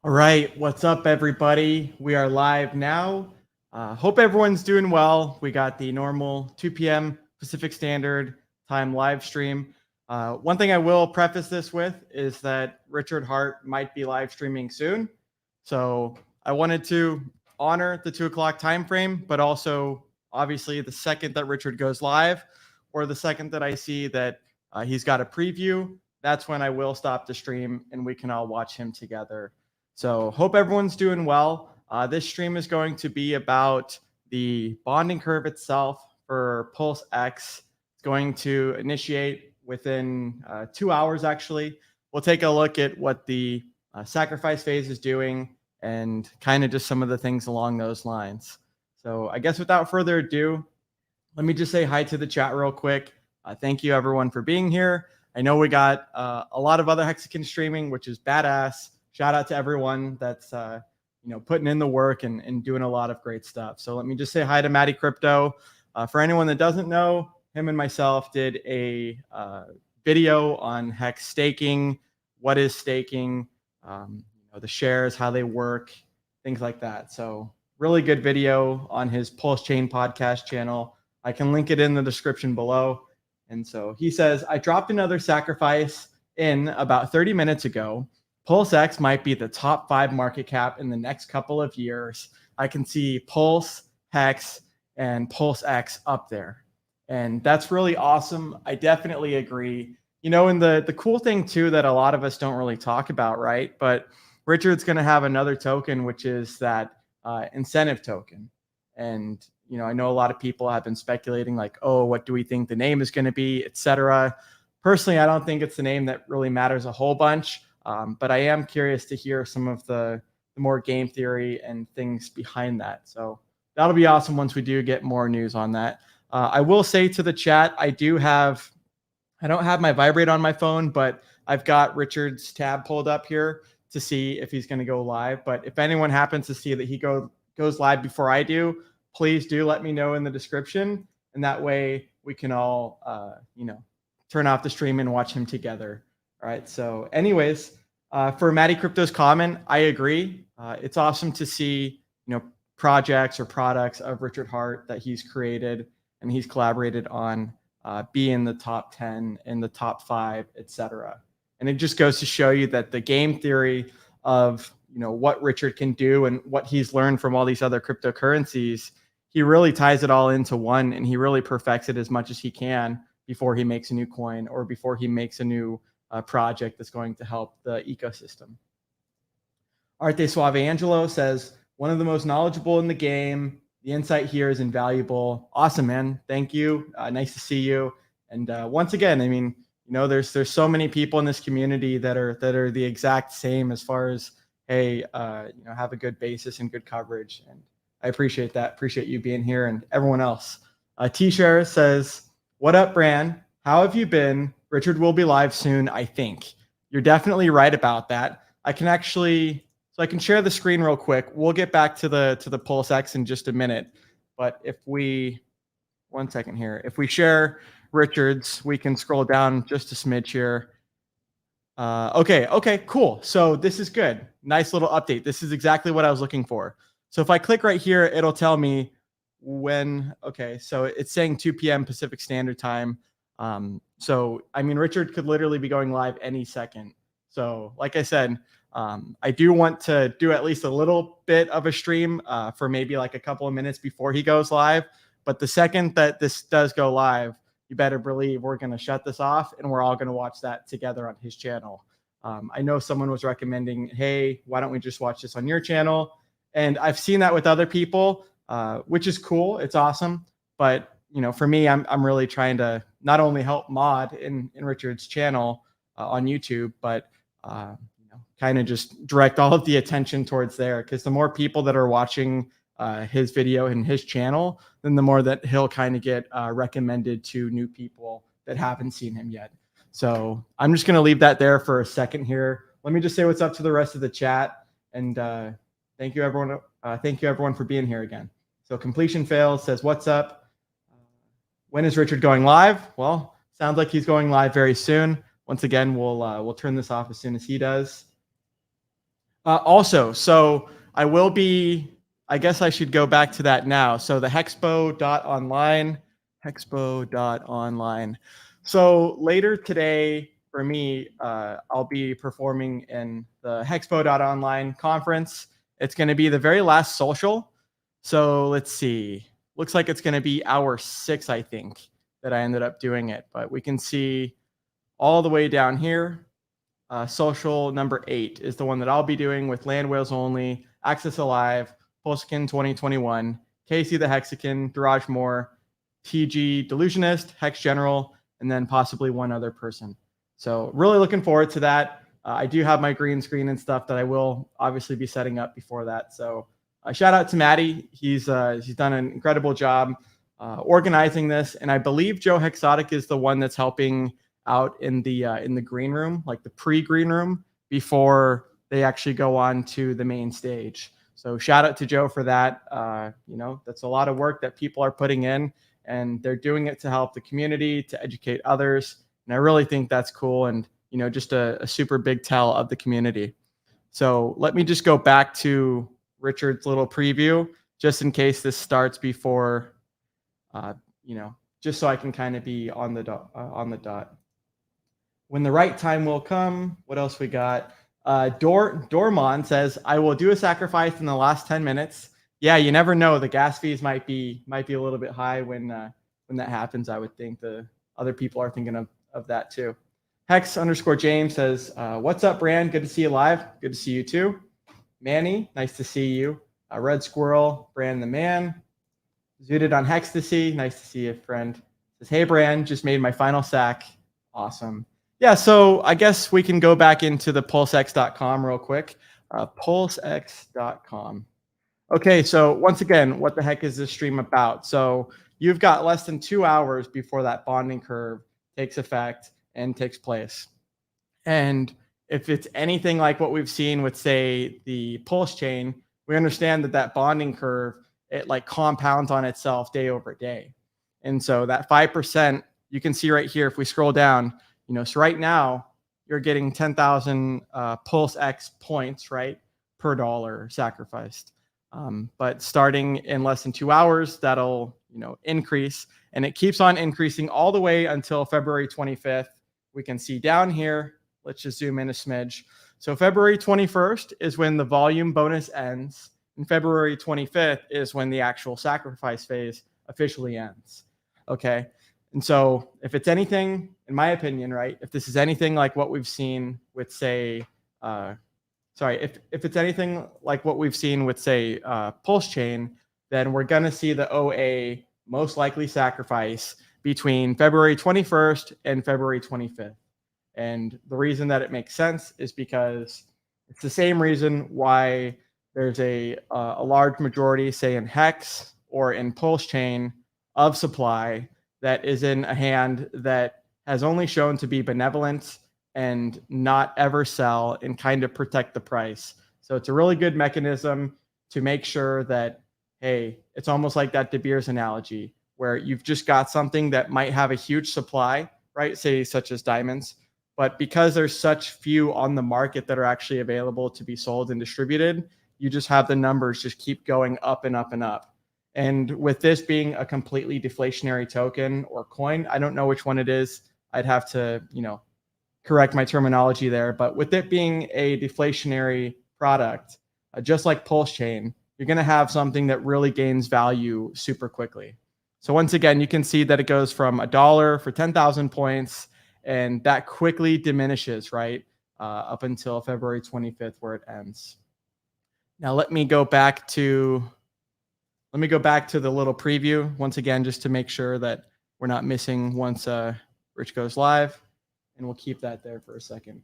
All right, what's up, everybody? We are live now. Hope everyone's doing well. We got the normal 2 p.m. Pacific Standard Time live stream. One thing I will preface this with is that Richard Hart might be live streaming soon. So I wanted to honor the 2 o'clock time frame, but also obviously the second that Richard goes live or the second that I see that he's got a preview, that's when I will stop the stream and we can all watch him together. So hope everyone's doing well. This stream is going to be about the bonding curve itself for Pulsex. It's going to initiate within 2 hours, actually. We'll take a look at what the sacrifice phase is doing and kind of just some of the things along those lines. So I guess without further ado, let me just say hi to the chat real quick. Thank you, everyone, for being here. I know we got a lot of other Hexagon streaming, which is badass. Shout out to everyone that's putting in the work and doing a lot of great stuff. So let me just say hi to Matty Crypto. For anyone that doesn't know, him and myself did a video on Hex staking, what is staking, the shares, how they work, things like that. So really good video on his Pulse Chain podcast channel. I can link it in the description below. And so he says, I dropped another sacrifice in about 30 minutes ago. Pulsex might be the top 5 market cap in the next couple of years. I can see Pulse, Hex, and Pulsex up there. And that's really awesome. I definitely agree. And the cool thing too that a lot of us don't really talk about, right? But Richard's going to have another token, which is that incentive token. And, I know a lot of people have been speculating like, oh, what do we think the name is going to be, etc. Personally, I don't think it's the name that really matters a whole bunch. But I am curious to hear some of the more game theory and things behind that. So that'll be awesome once we do get more news on that. I will say to the chat, I don't have my Vibrate on my phone, but I've got Richard's tab pulled up here to see if he's going to go live. But if anyone happens to see that he goes live before I do, please do let me know in the description. And that way we can all, turn off the stream and watch him together. All right. So anyways, for Matty Crypto's comment, I agree. It's awesome to see, projects or products of Richard Hart that he's created and he's collaborated on be in the top 10, in the top 5, etc. And it just goes to show you that the game theory of, what Richard can do and what he's learned from all these other cryptocurrencies, he really ties it all into one and he really perfects it as much as he can before he makes a new coin or before he makes a new project that's going to help the ecosystem. Arte Suave Angelo says, one of the most knowledgeable in the game. The insight here is invaluable. Awesome, man. Thank you. Nice to see you. And once again, there's so many people in this community that are the exact same as far as, hey, have a good basis and good coverage. And I appreciate that. Appreciate you being here and everyone else. T-Share says, what up, Bran? How have you been? Richard will be live soon, I think. You're definitely right about that. I can share the screen real quick. We'll get back to the Pulsex in just a minute. But one second here. If we share Richard's, we can scroll down just a smidge here. Okay, cool. So this is good. Nice little update. This is exactly what I was looking for. So if I click right here, it'll tell me when, okay, so it's saying 2 p.m. Pacific Standard Time. So, Richard could literally be going live any second. So like I said, I do want to do at least a little bit of a stream for maybe like a couple of minutes before he goes live. But the second that this does go live, you better believe we're going to shut this off and we're all going to watch that together on his channel. I know someone was recommending, hey, why don't we just watch this on your channel? And I've seen that with other people, which is cool. It's awesome. But for me, I'm really trying to not only help mod in Richard's channel on YouTube, but kind of just direct all of the attention towards there. Because the more people that are watching his video and his channel, then the more that he'll kind of get recommended to new people that haven't seen him yet. So I'm just going to leave that there for a second here. Let me just say what's up to the rest of the chat. And thank you, everyone. Thank you, everyone, for being here again. So Completion Fails says, what's up? When is Richard going live? Well, sounds like he's going live very soon. Once again, we'll turn this off as soon as he does. Also, so I will be, I guess I should go back to that now. So the Hexpo.online. So later today for me, I'll be performing in the Hexpo.online conference. It's going to be the very last social. So let's see. Looks like it's going to be hour 6, I think, that I ended up doing it. But we can see all the way down here. Social number 8 is the one that I'll be doing with Land Whales Only, Access Alive, Pulsex 2021, Casey the Hexican, Duraj Moore, TG Delusionist, Hex General, and then possibly one other person. So really looking forward to that. I do have my green screen and stuff that I will obviously be setting up before that. So shout out to Maddie. He's done an incredible job organizing this, and I believe Joe Hexotic is the one that's helping out in the green room, like the pre-green room, before they actually go on to the main stage. So shout out to Joe for that. That's a lot of work that people are putting in, and they're doing it to help the community, to educate others. And I really think that's cool, and just a super big tell of the community. So let me just go back to Richard's little preview, just in case this starts before, just so I can kind of be on the dot. When the right time will come. What else we got? Dormon says, I will do a sacrifice in the last 10 minutes. Yeah, you never know. The gas fees might be a little bit high when that happens. I would think the other people are thinking of that too. Hex_James says, what's up, Brand? Good to see you live. Good to see you too. Manny, nice to see you. Red Squirrel, Brand the man. Zooted on Hextasy, nice to see you, friend. Says, hey, Brand, just made my final sack. Awesome. Yeah, so I guess we can go back into the pulsex.com real quick. Pulsex.com. Okay, so once again, what the heck is this stream about? So you've got less than 2 hours before that bonding curve takes effect and takes place. And if it's anything like what we've seen with, say, the Pulse chain, we understand that bonding curve, it like compounds on itself day over day. And so that 5%, you can see right here, if we scroll down, so right now you're getting 10,000 Pulsex points, right, per dollar sacrificed. But starting in less than 2 hours, that'll increase, and it keeps on increasing all the way until February 25th. We can see down here. Let's just zoom in a smidge. So February 21st is when the volume bonus ends, and February 25th is when the actual sacrifice phase officially ends. Okay. And so if it's anything, in my opinion, right, if this is anything like what we've seen with, say, if it's anything like what we've seen with, say, Pulse Chain, then we're going to see the OA most likely sacrifice between February 21st and February 25th. And the reason that it makes sense is because it's the same reason why there's a large majority, say, in Hex or in Pulse Chain of supply that is in a hand that has only shown to be benevolent and not ever sell and kind of protect the price. So it's a really good mechanism to make sure that, hey, it's almost like that De Beers analogy where you've just got something that might have a huge supply, right? Say such as diamonds, but because there's such few on the market that are actually available to be sold and distributed, you just have the numbers just keep going up and up and up. And with this being a completely deflationary token or coin, I don't know which one it is. I'd have to, correct my terminology there. But with it being a deflationary product, just like Pulse Chain, you're going to have something that really gains value super quickly. So once again, you can see that it goes from $1 for 10,000 points, and that quickly diminishes, right, up until February 25th, where it ends. Now let me go back to the little preview once again, just to make sure that we're not missing once Rich goes live, and we'll keep that there for a second.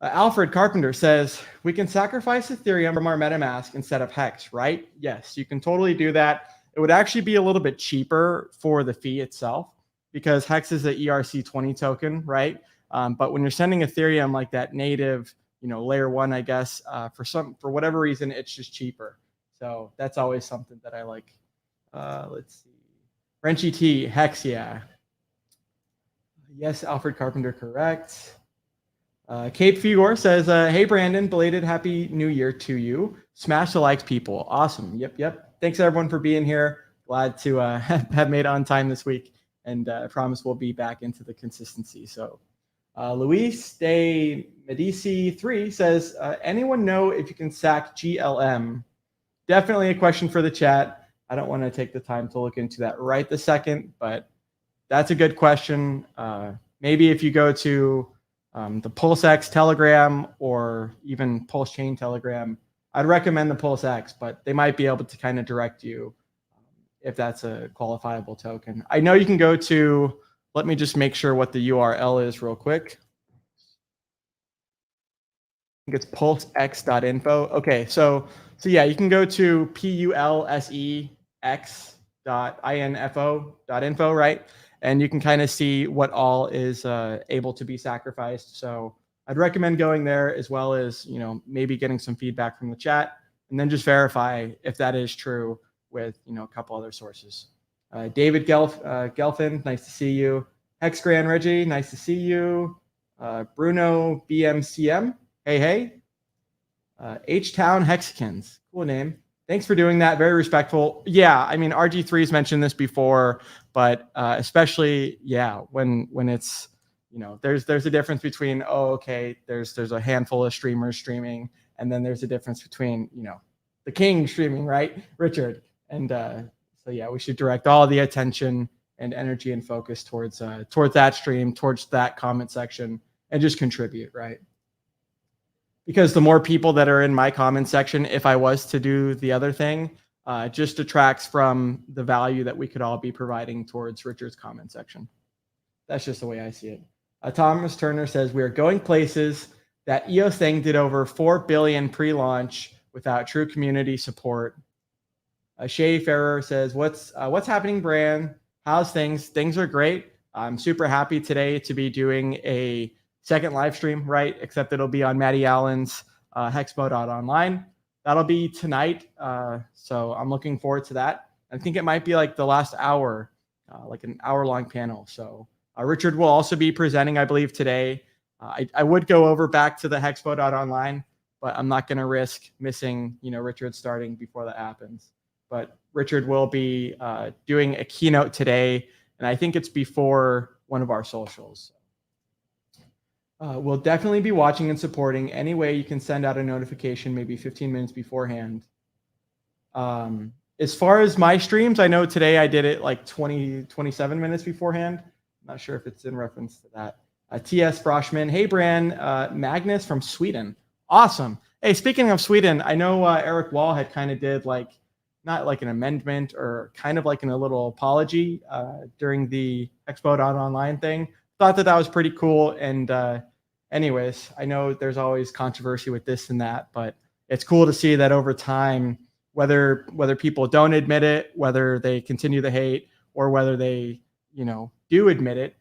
Alfred Carpenter says, we can sacrifice Ethereum from our MetaMask instead of Hex, right? Yes, you can totally do that. It would actually be a little bit cheaper for the fee itself because Hex is an ERC20 token, right? But when you're sending Ethereum like that native, layer 1, I guess, for whatever reason, it's just cheaper. So that's always something that I like. Let's see. Frenchy T, Hex, yeah. Yes, Alfred Carpenter, correct. Cape Fugor says, hey, Brandon, belated Happy New Year to you. Smash the likes, people. Awesome. Yep. Thanks, everyone, for being here. Glad to have made it on time this week. And I promise we'll be back into the consistency. So Luis de Medici 3 says, anyone know if you can sack GLM? Definitely a question for the chat. I don't want to take the time to look into that right this second, but that's a good question. Maybe if you go to the Pulsex Telegram or even Pulse Chain Telegram, I'd recommend the Pulsex, but they might be able to kind of direct you if that's a qualifiable token. I know you can go to, let me just make sure what the URL is real quick. I think it's pulsex.info. Okay, so yeah, you can go to pulsex.info.info, right? And you can kind of see what all is able to be sacrificed. So I'd recommend going there, as well as, you know, maybe getting some feedback from the chat, and then just verify if that is true with, you know, a couple other sources. David Gelfin, nice to see you. Hex Grand Reggie, nice to see you. Bruno BMCM, hey. H-Town Hexicans, cool name. Thanks for doing that. Very respectful. Yeah, I mean, RG3's mentioned this before, but especially, yeah, when it's, you know, there's a difference between, oh, okay, there's a handful of streamers streaming, and then there's a difference between, you know, the king streaming, right, Richard? And so yeah, we should direct all the attention and energy and focus towards that stream, towards that comment section, and just contribute, right? Because the more people that are in my comment section, if I was to do the other thing, just detracts from the value that we could all be providing towards Richard's comment section. That's just the way I see it. Thomas Turner says, we are going places. That EOS thing did over 4 billion pre-launch without true community support. Shay Ferrer says, what's happening, Bran? How's things? Things are great. I'm super happy today to be doing a second live stream, right? Except it'll be on Matty Allen's Hexpo.online. That'll be tonight. So I'm looking forward to that. I think it might be like the last hour, like an hour-long panel. So Richard will also be presenting, I believe, today. I would go over back to the Hexpo.online, but I'm not going to risk missing, you know, Richard starting before that happens. But Richard will be doing a keynote today, and I think it's before one of our socials. We'll definitely be watching and supporting. Any way you can send out a notification, maybe 15 minutes beforehand. As far as my streams, I know today I did it like 27 minutes beforehand. I'm not sure if it's in reference to that. TS Froshman, hey, Bran, Magnus from Sweden. Awesome. Hey, speaking of Sweden, I know Eric Wall had kind of did like, not like an amendment or kind of like a little apology during the Expo.online thing. Thought that was pretty cool. And anyways, I know there's always controversy with this and that, but it's cool to see that over time, whether people don't admit it, whether they continue the hate, or whether they, you know, do admit it,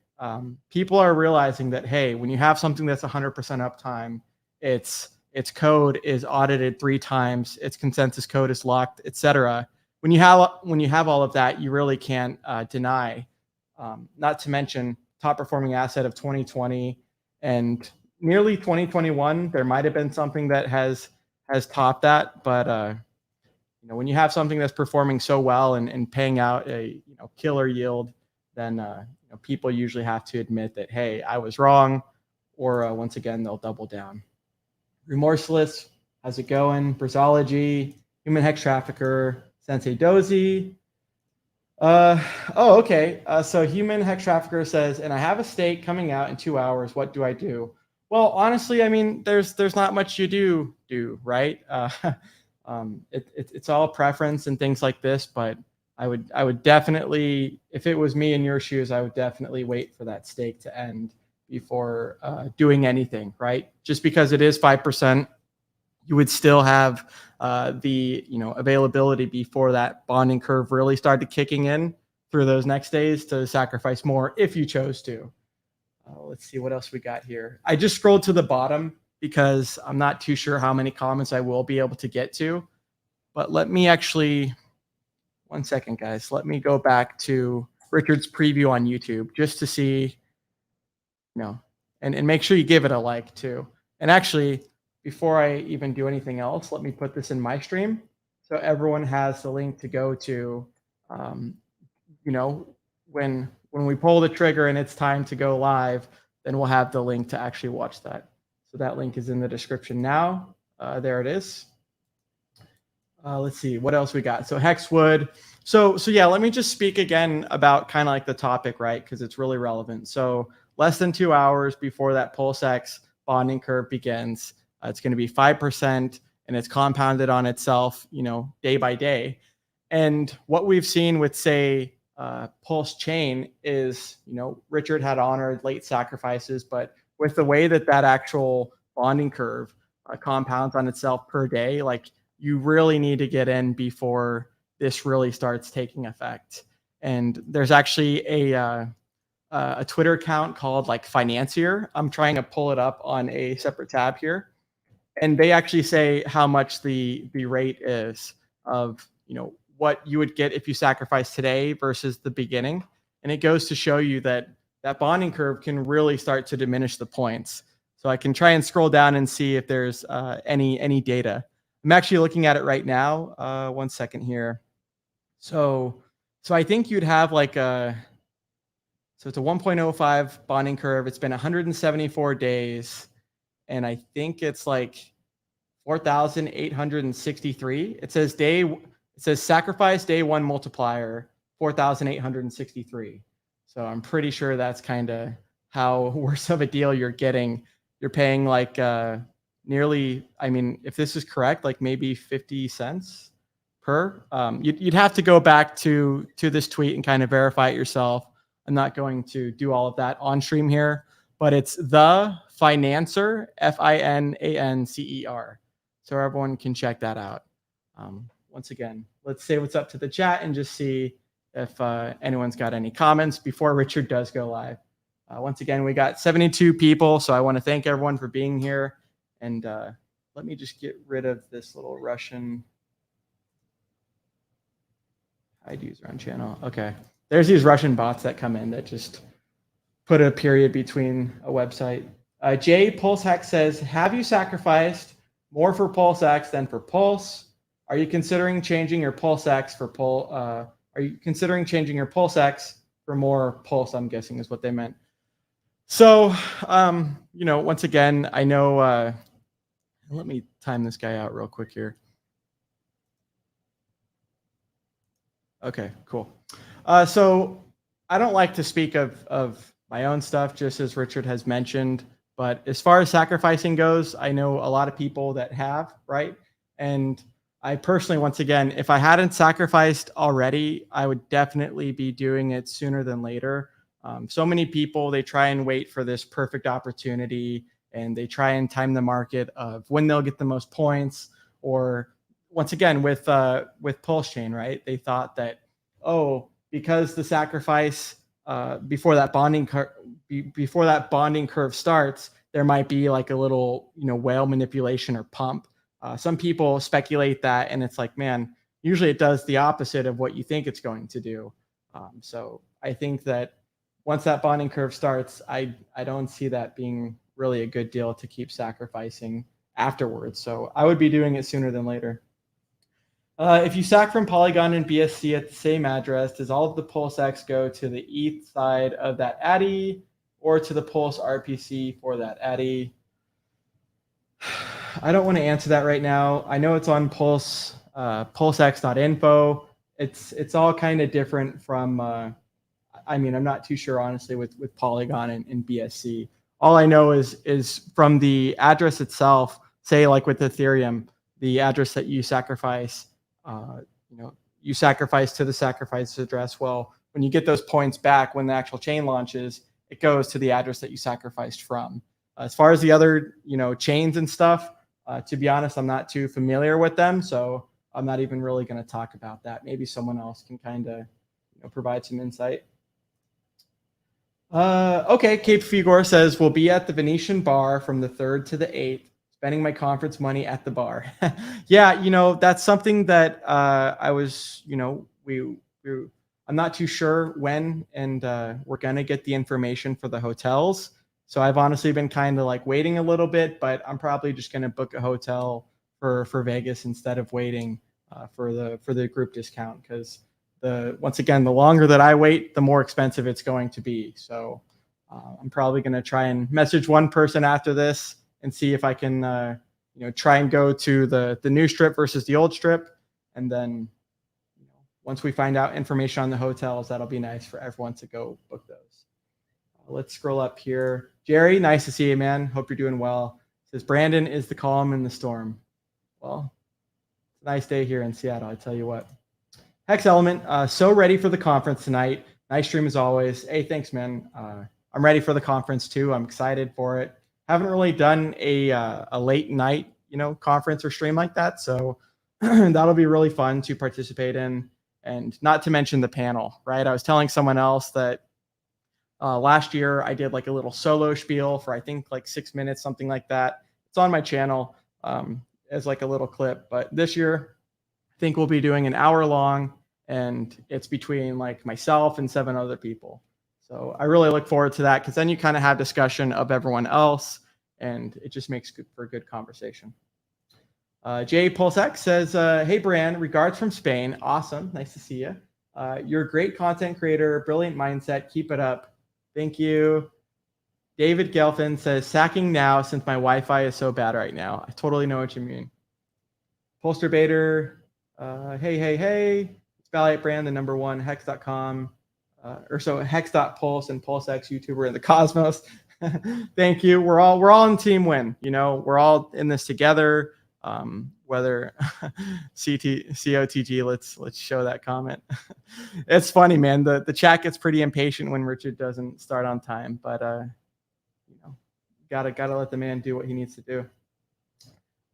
people are realizing that, hey, when you have something that's 100% uptime, its code is audited 3 times, its consensus code is locked, etc. When you have all of that, you really can't deny. Not to mention top performing asset of 2020 and nearly 2021. There might have been something that has topped that, but you know, when you have something that's performing so well and paying out a, you know, killer yield, then you know, people usually have to admit that, hey, I was wrong, or once again they'll double down. Remorseless, how's it going? Brazology, Human Hex Trafficker, Sensei Dozy. Oh, okay. So Human Hex Trafficker says, and I have a stake coming out in 2 hours. What do I do? Well, honestly, I mean, there's not much you do, right? It's all preference and things like this, but I would definitely, if it was me in your shoes, I would definitely wait for that stake to end before doing anything, right? Just because it is 5%, you would still have the, you know, availability before that bonding curve really started kicking in through those next days to sacrifice more if you chose to. Let's see what else we got here. I just scrolled to the bottom because I'm not too sure how many comments I will be able to get to. But let me actually, 1 second, guys. Let me go back to Richard's preview on YouTube just to see, you know, and make sure you give it a like too. And actually, before I even do anything else, let me put this in my stream so everyone has the link to go to. Um, you know, when we pull the trigger and it's time to go live, then we'll have the link to actually watch that. So that link is in the description now. There it is. Let's see what else we got. So Hexwood. So yeah, let me just speak again about kind of like the topic, right? Because it's really relevant. So less than 2 hours before that Pulsex bonding curve begins, it's going to be 5%, and it's compounded on itself, day by day. And what we've seen with, say, Pulse Chain is, Richard had honored late sacrifices, but with the way that actual bonding curve compounds on itself per day, like you really need to get in before this really starts taking effect. And there's actually a Twitter account called like Financier. I'm trying to pull it up on a separate tab here, and they actually say how much the rate is of what you would get if you sacrifice today versus the beginning. And it goes to show you that bonding curve can really start to diminish the points. So I can try and scroll down and see if there's any data. I'm actually looking at it right now. 1 second here. So I think you'd have like so it's a 1.05 bonding curve. It's been 174 days, and I think it's like 4,863. It says sacrifice day one multiplier 4,863. So I'm pretty sure that's kind of how worse of a deal you're getting. You're paying like nearly, I mean, if this is correct, like maybe 50 cents per. You'd have to go back to this tweet and kind of verify it yourself. I'm not going to do all of that on stream here, but it's the Financer, Financer. So everyone can check that out. Once again, let's say what's up to the chat and just see if anyone's got any comments before Richard does go live. Once again, we got 72 people, so I want to thank everyone for being here. And let me just get rid of this little Russian hide user on channel. Okay, there's these Russian bots that come in that just put a period between a website. Jay Pulsex says, have you sacrificed more for Pulsex than for Pulse? Are you considering changing your Pulsex for Are you considering changing your Pulsex for more Pulse? I'm guessing is what they meant. So, once again, I know. Let me time this guy out real quick here. Okay, cool. So I don't like to speak of my own stuff, just as Richard has mentioned. But as far as sacrificing goes, I know a lot of people that have, right? And I personally, once again, if I hadn't sacrificed already, I would definitely be doing it sooner than later. So many people, they try and wait for this perfect opportunity, and they try and time the market of when they'll get the most points. Or once again, with Pulse Chain, right? They thought that, because the sacrifice before that bonding curve starts, there might be like a little whale manipulation or pump. Some people speculate that, and it's like, man, usually it does the opposite of what you think it's going to do. So I think that once that bonding curve starts, I don't see that being really a good deal to keep sacrificing afterwards. So I would be doing it sooner than later. If you sack from Polygon and BSC at the same address, does all of the Pulsex go to the ETH side of that ADDI or to the Pulse RPC for that ADDI? I don't want to answer that right now. I know it's on Pulse, pulsex.info. It's all kind of different from, I'm not too sure, honestly, with Polygon and BSC. All I know is from the address itself, say like with Ethereum, the address that you sacrifice, you sacrifice to the sacrifice address. Well, when you get those points back, when the actual chain launches, it goes to the address that you sacrificed from. As far as the other, chains and stuff, to be honest, I'm not too familiar with them, so I'm not even really going to talk about that. Maybe someone else can kind of, provide some insight. Okay, Cape Figor says, we'll be at the Venetian bar from the 3rd to the 8th, spending my conference money at the bar. Yeah, that's something that I was, I'm not too sure when, and we're going to get the information for the hotels. So I've honestly been kind of like waiting a little bit, but I'm probably just going to book a hotel for Vegas instead of waiting for the group discount, because once again, the longer that I wait, the more expensive it's going to be. So I'm probably going to try and message one person after this and see if I can try and go to the new strip versus the old strip, and then once we find out information on the hotels, that'll be nice for everyone to go book those. Let's scroll up here. Jerry, nice to see you, man. Hope you're doing well. Says Brandon is the calm in the storm. Well, it's a nice day here in Seattle, I tell you what. Hex Element, so ready for the conference tonight. Nice stream as always. Hey, thanks, man. I'm ready for the conference too. I'm excited for it. Haven't really done a late night, conference or stream like that, so that'll be really fun to participate in. And not to mention the panel, right? I was telling someone else that last year I did like a little solo spiel for I think like 6 minutes, something like that. It's on my channel as like a little clip. But this year, I think we'll be doing an hour long, and it's between like myself and 7 other people. So I really look forward to that, because then you kind of have discussion of everyone else, and it just makes for a good conversation. Jay Pulsex says, hey, Bran, regards from Spain. Awesome. Nice to see you. You're a great content creator, brilliant mindset. Keep it up. Thank you. David Gelfin says, sacking now since my Wi-Fi is so bad right now. I totally know what you mean. Poster Bader, hey. It's Valiant Brand, the #1 hex.com. Hex.pulse and Pulsex YouTuber in the cosmos. Thank you. We're all in team win. We're all in this together. Whether COTG, let's show that comment. It's funny, man. The chat gets pretty impatient when Richard doesn't start on time, but gotta let the man do what he needs to do.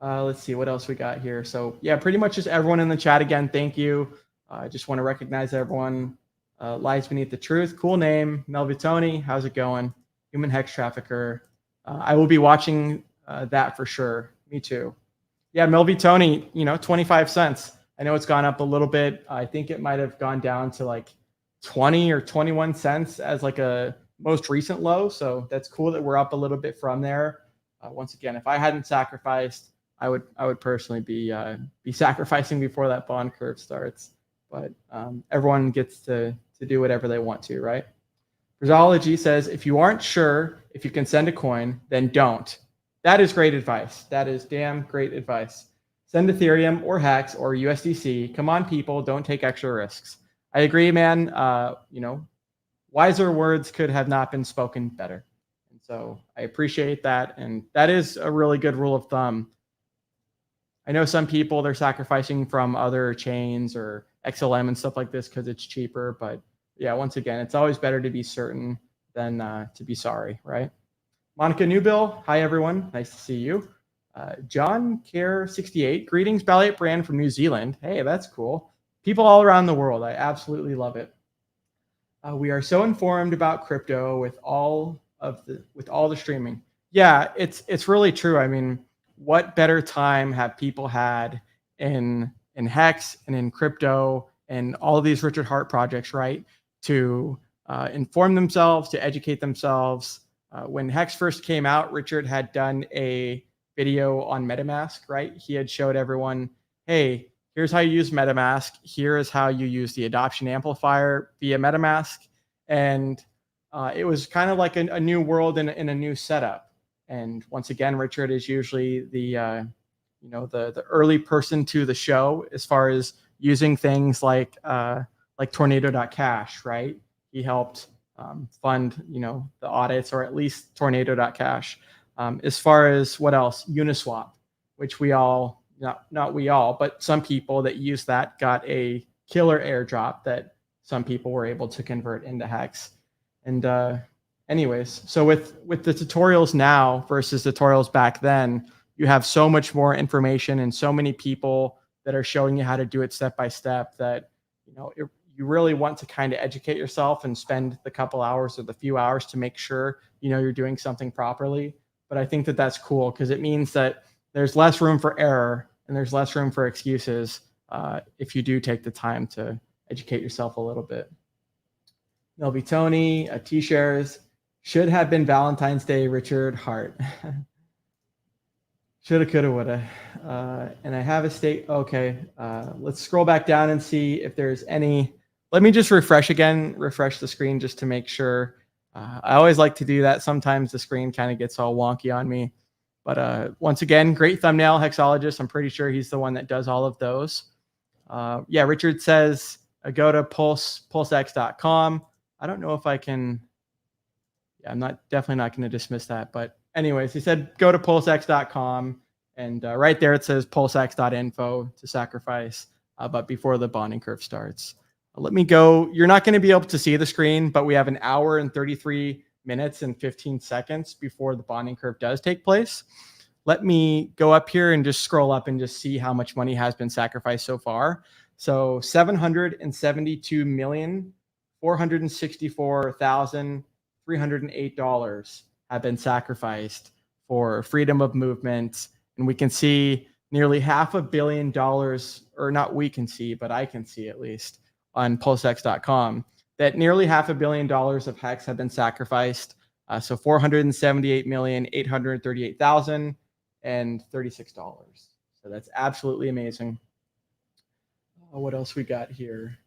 Let's see what else we got here. So yeah, pretty much just everyone in the chat again. Thank you. I just want to recognize everyone. Lies Beneath the Truth, cool name. Melvitoni, how's it going? Human Hex Trafficker. I will be watching that for sure. Me too. Yeah, Melvitoni, 25 cents. I know it's gone up a little bit. I think it might have gone down to like 20 or 21 cents as like a most recent low. So that's cool that we're up a little bit from there. Once again, if I hadn't sacrificed, I would personally be sacrificing before that bond curve starts. But everyone gets to do whatever they want to, right? Brazology says, if you aren't sure if you can send a coin, then don't. That is great advice. That is damn great advice. Send Ethereum or Hex or USDC. Come on, people, don't take extra risks. I agree, man. Wiser words could have not been spoken better. And so I appreciate that. And that is a really good rule of thumb. I know some people, they're sacrificing from other chains or XLM and stuff like this because it's cheaper. But yeah, once again, it's always better to be certain than to be sorry, right? Monica Newbill, hi everyone, nice to see you. John Care 68, greetings, Valiant Brand from New Zealand. Hey, that's cool. People all around the world, I absolutely love it. We are so informed about crypto with all the streaming. Yeah, it's really true. I mean, what better time have people had in Hex and in crypto and all of these Richard Hart projects, right? To inform themselves, to educate themselves. When Hex first came out, Richard had done a video on MetaMask, right? He had showed everyone, hey, here's how you use MetaMask. Here is how you use the adoption amplifier via MetaMask. And it was kind of like a new world in a new setup. And once again, Richard is usually the early person to the show as far as using things like Tornado.cash, right? He helped fund, the audits, or at least Tornado.cash. As far as what else? Uniswap, which we all, not we all, but some people that use that got a killer airdrop that some people were able to convert into Hex. And anyways, so with the tutorials now versus tutorials back then, you have so much more information and so many people that are showing you how to do it step by step that, you really want to kind of educate yourself and spend the couple hours or the few hours to make sure, you're doing something properly. But I think that that's cool because it means that there's less room for error and there's less room for excuses if you do take the time to educate yourself a little bit. There'll be Tony, T-Shares. Should have been Valentine's Day, Richard Hart. Shoulda, coulda, woulda. And I have a state. Okay. Let's scroll back down and see if there's any. Let me just refresh the screen just to make sure. I always like to do that. Sometimes the screen kind of gets all wonky on me. But once again, great thumbnail, Hexologist. I'm pretty sure he's the one that does all of those. Yeah, Richard says, go to pulsex.com. I don't know if I can. Yeah, I'm definitely not going to dismiss that. But anyways, he said, go to pulsex.com. And right there, it says pulsex.info to sacrifice. But before the bonding curve starts, let me go. You're not going to be able to see the screen, but we have an hour and 33 minutes and 15 seconds before the bonding curve does take place. Let me go up here and just scroll up and just see how much money has been sacrificed so far. So $772,464,308 have been sacrificed for freedom of movement. And we can see nearly $500 million, or not we can see, but I can see at least on pulsex.com, that nearly $500 million of Hex have been sacrificed. So $478,838,036. So that's absolutely amazing. What else we got here?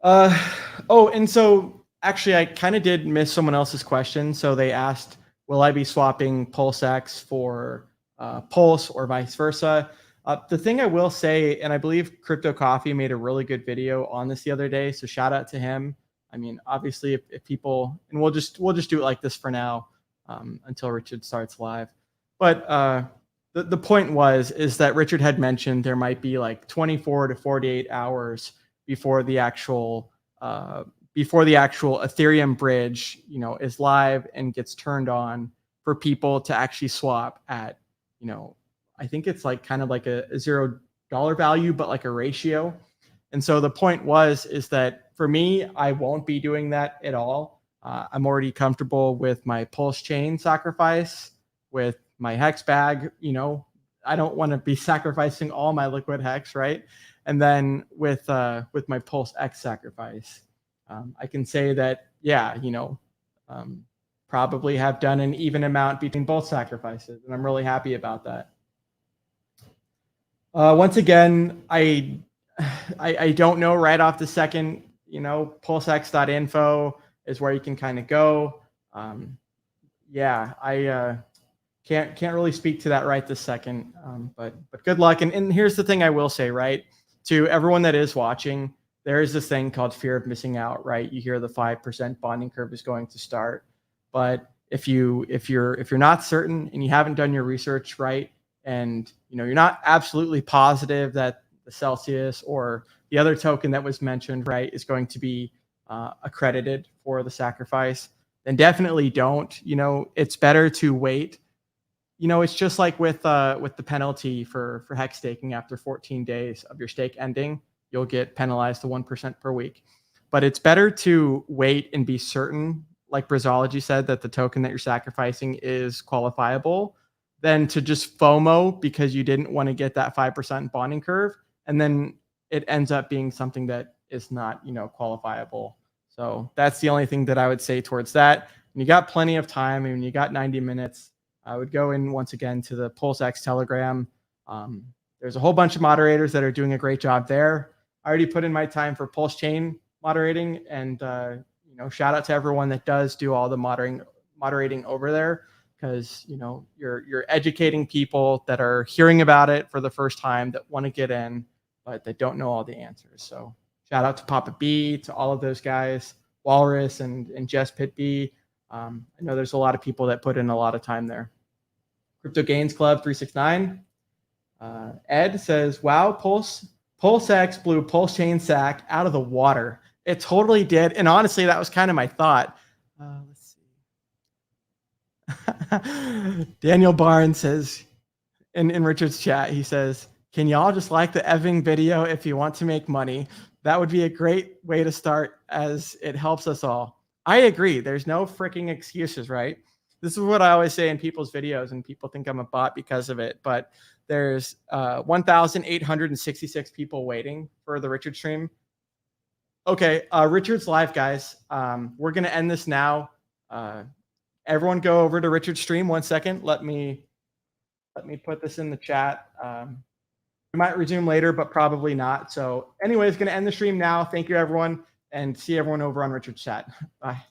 Oh, and so actually I kind of did miss someone else's question. So they asked, will I be swapping Pulsex for Pulse or vice versa? The thing I will say, and I believe Crypto Coffee made a really good video on this the other day, so shout out to him. I mean, obviously, if people, and we'll just do it like this for now until Richard starts live. But the point is that Richard had mentioned there might be like 24 to 48 hours before the actual Ethereum bridge, is live and gets turned on for people to actually swap at, I think it's like kind of like a $0 value, but like a ratio. And so the point is that for me, I won't be doing that at all. I'm already comfortable with my Pulse chain sacrifice, with my Hex bag. I don't want to be sacrificing all my liquid Hex, right? And then with my Pulse X sacrifice, I can say that, yeah, probably have done an even amount between both sacrifices, and I'm really happy about that. Once again, I don't know right off the second. Pulsex.info is where you can kind of go. Yeah, I can't really speak to that right this second. But good luck. And here's the thing I will say, right, to everyone that is watching, there is this thing called fear of missing out, right? You hear the 5% bonding curve is going to start, but if you're not certain and you haven't done your research right, and you're not absolutely positive that the Celsius or the other token that was mentioned, right, is going to be accredited for the sacrifice, then definitely don't. It's better to wait. It's just like with the penalty for hex staking. After 14 days of your stake ending, you'll get penalized to 1% per week. But it's better to wait and be certain, like Brazology said, that the token that you're sacrificing is qualifiable, than to just FOMO because you didn't want to get that 5% bonding curve, and then it ends up being something that is not, qualifiable. So that's the only thing that I would say towards that. And you got plenty of time. I mean, you got 90 minutes. I would go in once again to the Pulsex Telegram. There's a whole bunch of moderators that are doing a great job there. I already put in my time for Pulse Chain moderating, and shout out to everyone that does do all the moderating over there, because you're educating people that are hearing about it for the first time, that want to get in but that don't know all the answers. So shout out to Papa B, to all of those guys, Walrus and Jess Pit B. I know there's a lot of people that put in a lot of time there. Crypto Gains Club 369. Ed says, wow, Pulsex blew Pulse Chain Sack out of the water. It totally did. And honestly, that was kind of my thought. Let's see. Daniel Barnes says in Richard's chat, he says, can y'all just like the effing video if you want to make money? That would be a great way to start, as it helps us all. I agree. There's no freaking excuses, right? This is what I always say in people's videos, and people think I'm a bot because of it. But there's 1,866 people waiting for the Richard stream. Okay, Richard's live, guys. We're going to end this now. Everyone go over to Richard's stream. 1 second. Let me put this in the chat. We might resume later, but probably not. So anyways, going to end the stream now. Thank you, everyone, and see everyone over on Richard's chat. Bye.